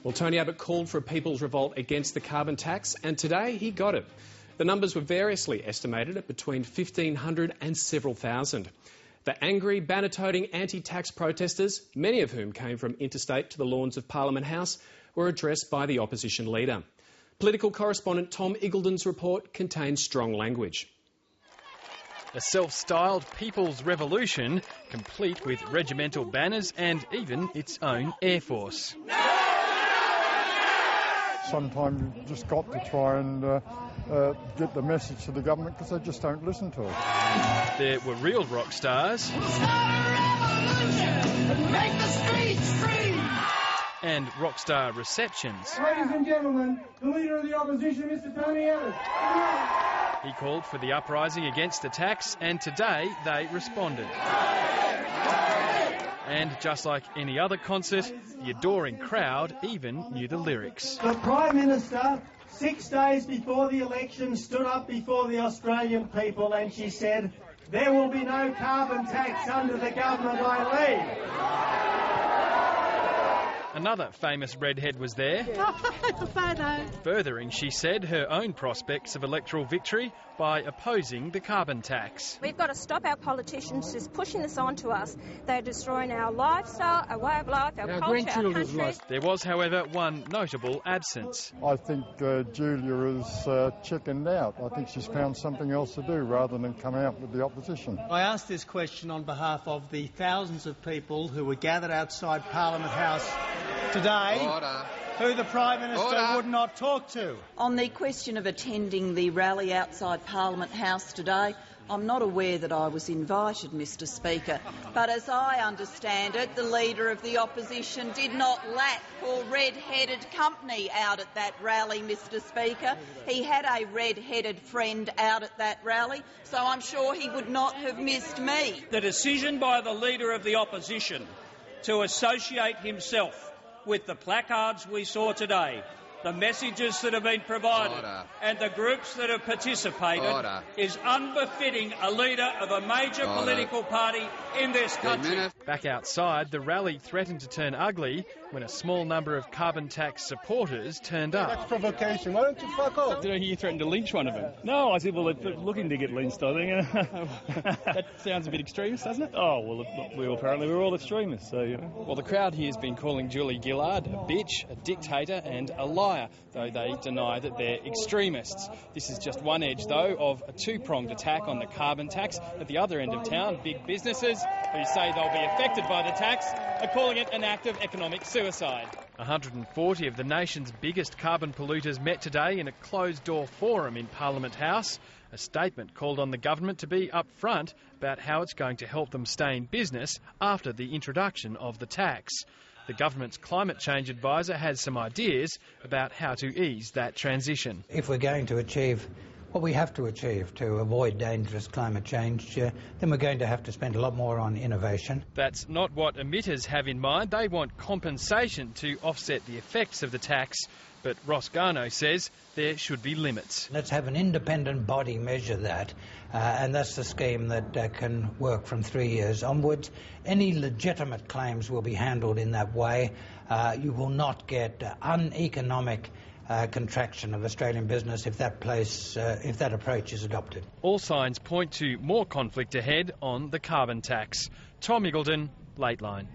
Well, Tony Abbott called for a people's revolt against the carbon tax, and today he got it. The numbers were variously estimated at between 1,500 and several thousand. The angry, banner-toting anti-tax protesters, many of whom came from interstate to the lawns of Parliament House, were addressed by the opposition leader. Political correspondent Tom Iggulden's report contains strong language. A self-styled People's Revolution, complete with regimental banners and even its own Air Force. Sometimes you've just got to try and get the message to the government because they just don't listen to it. There were real rock stars and rock star receptions. Ladies and gentlemen, the Leader of the Opposition, Mr Tony Abbott. He called for the uprising against the tax, and today they responded. And just like any other concert, the adoring crowd even knew the lyrics. The Prime Minister, 6 days before the election, stood up before the Australian people and she said, "There will be no carbon tax under the government I lead." Another famous redhead was there, furthering, she said, her own prospects of electoral victory by opposing the carbon tax. We've got to stop our politicians just pushing this on to us. They're destroying our lifestyle, our way of life, our culture, our country. There was, however, one notable absence. I think Julia is chickened out. I think she's found something else to do rather than come out with the opposition. I asked this question on behalf of the thousands of people who were gathered outside Parliament House today, who the Prime Minister would not talk to. On the question of attending the rally outside Parliament House today, I'm not aware that I was invited, Mr Speaker, but as I understand it, the Leader of the Opposition did not lack for red-headed company out at that rally, Mr Speaker. He had a red-headed friend out at that rally, so I'm sure he would not have missed me. The decision by the Leader of the Opposition to associate himself with the placards we saw today, the messages that have been provided and the groups that have participated is unbefitting a leader of a major political party in this country. Back outside, the rally threatened to turn ugly when a small number of carbon tax supporters turned up. That's provocation. Why don't you fuck off? Did I hear you threaten to lynch one of them? No, I said, well, they're looking to get lynched, I think. That sounds a bit extremist, doesn't it? Oh, well, apparently we're all extremists, so, you know. Well, the crowd here has been calling Julie Gillard a bitch, a dictator and a liar, though they deny that they're extremists. This is just one edge, though, of a two-pronged attack on the carbon tax. At the other end of town, big businesses who say they'll be affected by the tax are calling it an act of economic suicide. 140 of the nation's biggest carbon polluters met today in a closed-door forum in Parliament House. A statement called on the government to be upfront about how it's going to help them stay in business after the introduction of the tax. The government's climate change advisor has some ideas about how to ease that transition. If we're going to achieve what we have to achieve to avoid dangerous climate change, then we're going to have to spend a lot more on innovation. That's not what emitters have in mind. They want compensation to offset the effects of the tax. But Ross Garneau says there should be limits. Let's have an independent body measure that, and that's the scheme that can work from 3 years onwards. Any legitimate claims will be handled in that way. You will not get uneconomic contraction of Australian business if that approach is adopted. All signs point to more conflict ahead on the carbon tax. Tom Iggulden, Late Line.